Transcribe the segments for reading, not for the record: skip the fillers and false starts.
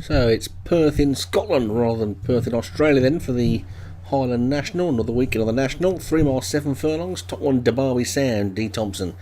So it's Perth in Scotland rather than Perth in Australia then for the Highland National, another weekend of the National. 3 miles 7 furlongs, top one Derby Sound, D Thompson.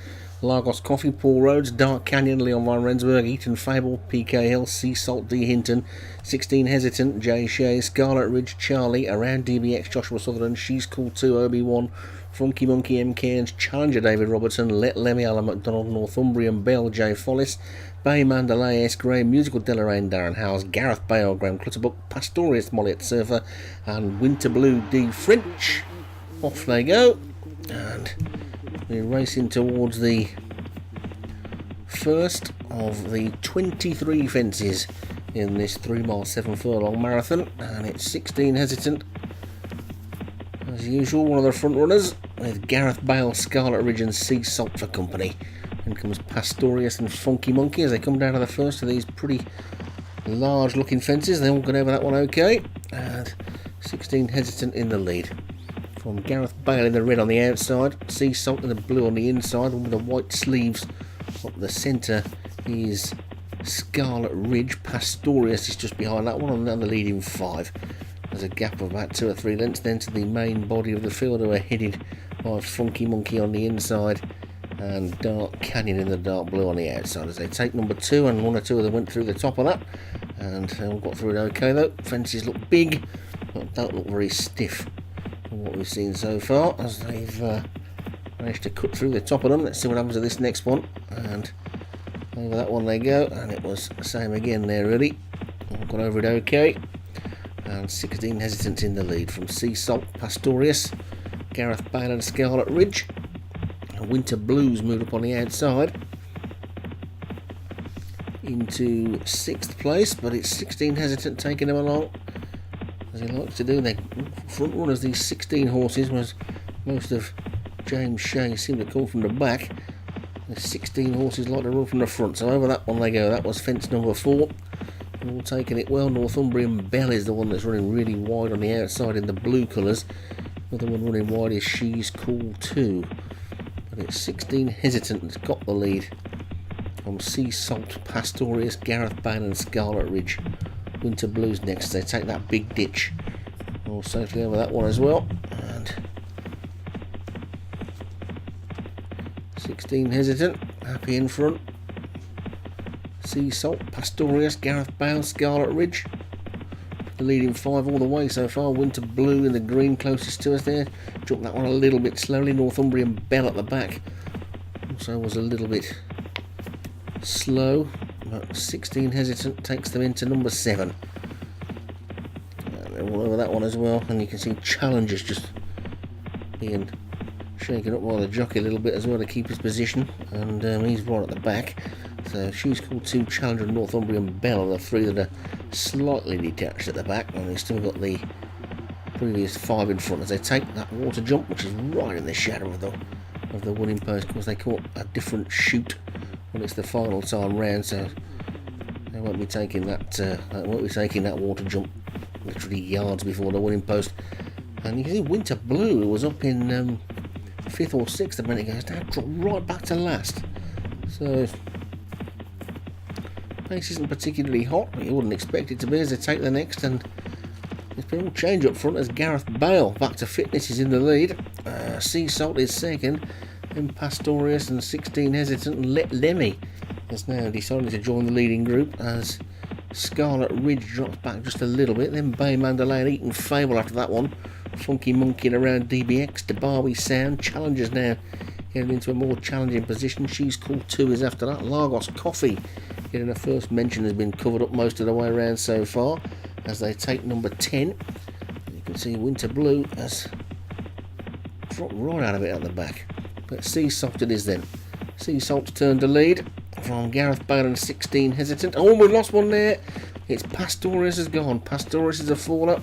Lagos Coffee, Paul Rhodes, Dark Canyon, Leon van Rensburg, Eaton Fable, PK Hill, Sea Salt, D Hinton, 16 Hesitant, Jay Shea, Scarlet Ridge, Charlie, Around DBX, Joshua Sutherland, She's Cool 2, Obi-Wan, Funky Monkey, M. Cairns, Challenger David Robertson, Let Lemmy, Alan McDonald, Northumbrian, Bell, J. Follis, Bay Mandalay, S. Gray, Musical Deloraine, Darren Howes, Gareth Bale, Graham Clutterbuck, Pastorius, Molliet Surfer, and Winter Blue, D. French. Off they go, and we're racing towards the first of the 23 fences in this 3 mile 7 furlong marathon, and it's 16 Hesitant as usual, one of the front runners, with Gareth Bale, Scarlet Ridge and Sea Salt for company. Then comes Pastorius and Funky Monkey as they come down to the first of these pretty large looking fences. They all got over that one okay, and 16 Hesitant in the lead. From Gareth Bale in the red on the outside, Sea Salt in the blue on the inside, one with the white sleeves up the centre is Scarlet Ridge. Pastorius is just behind that one, and the leading 5. There's a gap of about 2 or 3 lengths then to the main body of the field, who are headed by Funky Monkey on the inside and Dark Canyon in the dark blue on the outside as they take number 2, and 1 or 2 of them went through the top of that, and they all got through it okay though. Fences look big but don't look very stiff from what we've seen so far, as they've managed to cut through the top of them. Let's see what happens to this next one, and over that one they go, and it was the same again there really. All got over it okay, and 16 Hesitant in the lead from Sea Salt, Pastorius, Gareth Bale and Scarlet Ridge. Winter Blues moved up on the outside into 6th place, but it's 16 Hesitant taking them along as he likes to do. They front runners, these 16 horses, whereas most of James Shea seem to come from the back. The 16 horses like to run from the front, so over that one they go. That was fence number 4. All taking it well. Northumbrian Bell is the one that's running really wide on the outside in the blue colours. Another one running wide is She's Cool 2. But it's 16 Hesitant that's got the lead from Sea Salt, Pastorius, Gareth Bale and Scarlet Ridge. Winter Blues next. They take that big ditch. All safely over that one as well. And 16 Hesitant, happy in front. Sea Salt, Pastorius, Gareth Bale, Scarlet Ridge. The leading 5 all the way so far. Winter Blue in the green closest to us there. Jumped that one a little bit slowly. Northumbrian Bell at the back also was a little bit slow, but 16 Hesitant takes them into number 7. And they're all over that one as well, and you can see Challenger's just being shaken up by the jockey a little bit as well to keep his position, and he's right at the back. So She's Called 2, Challenger and Northumbrian Bell are the 3 that are slightly detached at the back, and they've still got the previous 5 in front as they take that water jump, which is right in the shadow of the winning post. Of course, they caught a different shoot when it's the final time round, so they won't be taking that water jump literally yards before the winning post. And you can see Winter Blue, who was up in 5th or 6th a minute ago, now dropped right back to last. So pace isn't particularly hot, but you wouldn't expect it to be as they take the next, and it's been all change up front as Gareth Bale, back to fitness, is in the lead. Sea Salt is second, then Pastorius and 16 Hesitant, and Let Lemmy has now decided to join the leading group as Scarlet Ridge drops back just a little bit, then Bay Mandalay and Eaton Fable after that one. Funky Monkey and Around DBX, Derby Sound, Challengers now getting into a more challenging position. She's Cool 2 is after that. Lagos Coffee getting a first mention, has been covered up most of the way around so far as they take number 10. You can see Winter Blue has dropped right out of it at the back, but Sea Salt it is then. Sea Salt's turned to lead from Gareth Bale and 16 Hesitant. Oh, we lost one there. It's Pastorius has gone. Pastorius is a faller.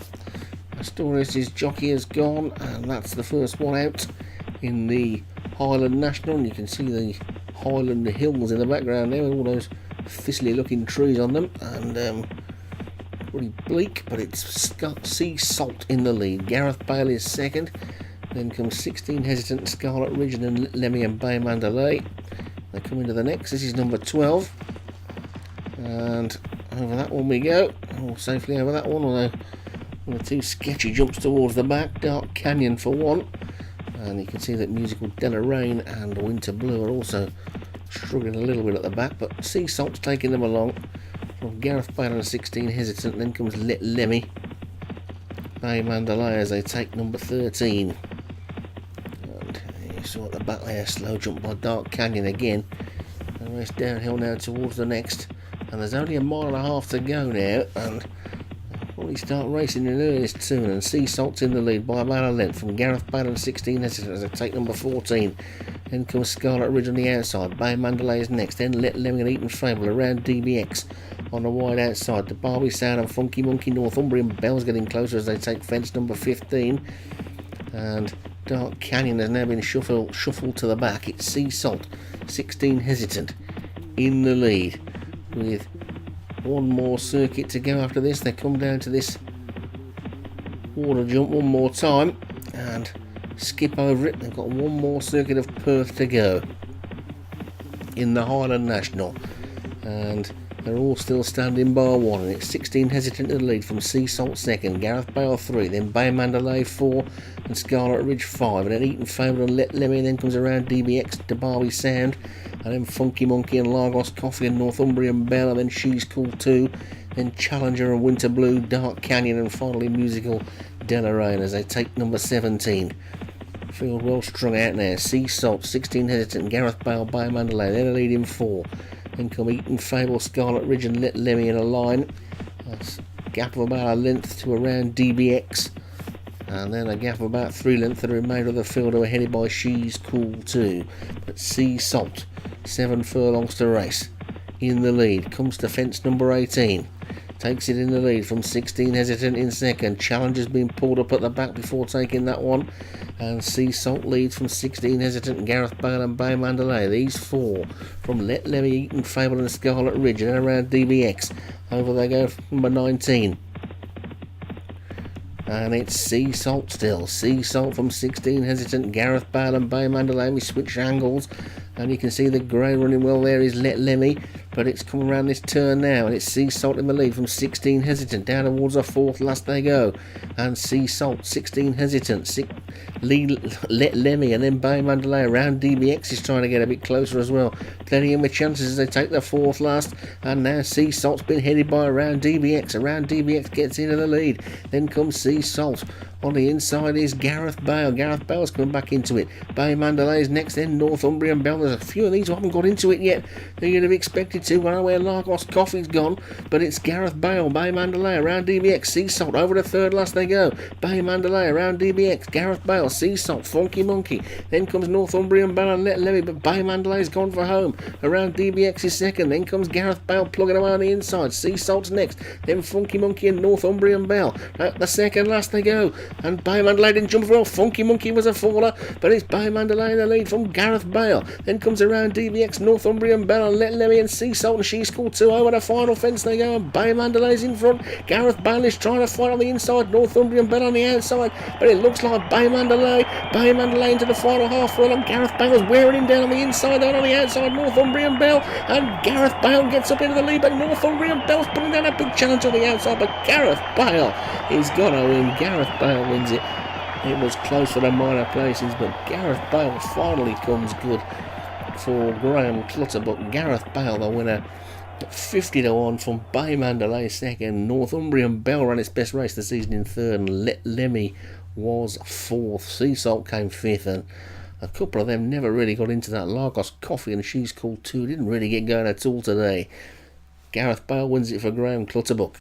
Pastorius' jockey has gone, and that's the first one out in the Highland National. And you can see the Highland hills in the background there with all those thistly looking trees on them, and pretty bleak, but it's Sea Salt in the lead. Gareth Bale is second, then comes 16 Hesitant, Scarlet Ridge, and then Lemmy and Bay Mandalay. They come into the next. This is number 12, and over that one we go. All safely over that one, although one or two sketchy jumps towards the back. Dark Canyon for one. And you can see that Musical Rain and Winter Blue are also struggling a little bit at the back, but Sea Salt's taking them along. From Gareth Bale and 16 Hesitant, then comes Let Lemmy. Bay Mandalay as they take number 13. And you saw at the back there, slow jump by Dark Canyon again. And race downhill now towards the next. And there's only a mile and a half to go now, and probably start racing in earnest soon. And Sea Salt's in the lead by about a length from Gareth Bale and 16 Hesitant as they take number 14. Then comes Scarlet Ridge on the outside. Bay Mandalay is next. Then Let Lemmy and Eaton's Fable around DBX on the wide outside. The Barbie Sound and Funky Monkey Northumbrian Bell's getting closer as they take fence number 15. And Dark Canyon has now been shuffled to the back. It's Sea Salt, 16 Hesitant, in the lead. With one more circuit to go after this. They come down to this water jump one more time and skip over it. They've got one more circuit of Perth to go in the Highland National, and they're all still standing bar one. And it's 16 Hesitant in the lead from Sea Salt second, Gareth Bale 3, then Bay Mandalay 4 and Scarlet Ridge 5, and then Eaton Fable and Let Lemmy. Then comes around DBX to Barbie Sound, and then Funky Monkey and Lagos Coffee and Northumbrian Bell, and then She's Cool 2, then Challenger and Winter Blue, Dark Canyon, and finally Musical Rain as they take number 17. Field well strung out now. Sea Salt, 16 Hesitant, Gareth Bale, Bay Mandalay, they're the leading 4. Then come Eaton Fable, Scarlet Ridge and Let Lemmy in a line. That's a gap of about a length to around DBX. And then a gap of about 3 lengths to the remainder of the field, who are headed by She's Cool 2. But Sea Salt, 7 furlongs to race, in the lead. Comes to fence number 18. Takes it in the lead from 16 Hesitant in second. Challenger's been pulled up at the back before taking that one. And Sea Salt leads from 16 Hesitant, Gareth Bale and Bay Mandalay. These 4 from Let Lemmy, Eaton Fable and Scarlet Ridge, and then around DBX. Over they go from number 19. And it's Sea Salt still. Sea Salt from 16 Hesitant, Gareth Bale and Bay Mandalay. We switch angles, and you can see the grey running well there is Let Lemmy, but it's coming around this turn now, and it's Sea Salt in the lead from 16 Hesitant. Down towards the 4th last they go, and Sea Salt, 16 Hesitant, lead Let Lemmy, and then Bay Mandalay around DBX is trying to get a bit closer as well. Plenty of my chances as they take the 4th last, and now Sea Salt's been headed by around DBX. Around DBX gets into the lead. Then comes Sea Salt. On the inside is Gareth Bale. Gareth Bale's coming back into it. Bay Mandalay's next, then Northumbrian Bell. There's a few of these who haven't got into it yet. You'd have expected to. I know where Lagos Coffee's gone, but it's Gareth Bale, Bay Mandalay around DBX. Sea Salt over the 3rd last they go. Bay Mandalay around DBX. Gareth Bale, Sea Salt, Funky Monkey. Then comes Northumbrian Bell and Let Lemmy, but Bay Mandalay's gone for home. Around DBX is second. Then comes Gareth Bale plugging away on the inside. Sea Salt's next. Then Funky Monkey and Northumbrian Bell. At the 2nd last they go. And Bay Mandalay didn't jump well. Funky Monkey was a faller, but it's Bay Mandalay in the lead from Gareth Bale. Then comes around DBX, Northumbrian Bell and Let Lemmy and Sea Salt and She's Cool 2. Over the final fence they go, and Bay Mandalay's in front. Gareth Bale is trying to fight on the inside. Northumbrian Bell on the outside, but it looks like Bay Mandalay into the final half furlong. Gareth Bale's wearing him down on the inside, down on the outside. Northumbrian Bell, and Gareth Bale gets up into the lead, but Northumbrian Bell's putting down a big challenge on the outside, but Gareth Bale is gonna win. Gareth Bale wins it. It was close for the minor places, but Gareth Bale finally comes good for Graham Clutterbuck. Gareth Bale, the winner, 50-1 from Bay Mandalay second. Northumbrian Bell ran its best race the season in 3rd, and Let Lemmy was 4th. Sea Salt came 5th, and a couple of them never really got into that. Lagos Coffee and She's Cool 2 didn't really get going at all today. Gareth Bale wins it for Graham Clutterbuck.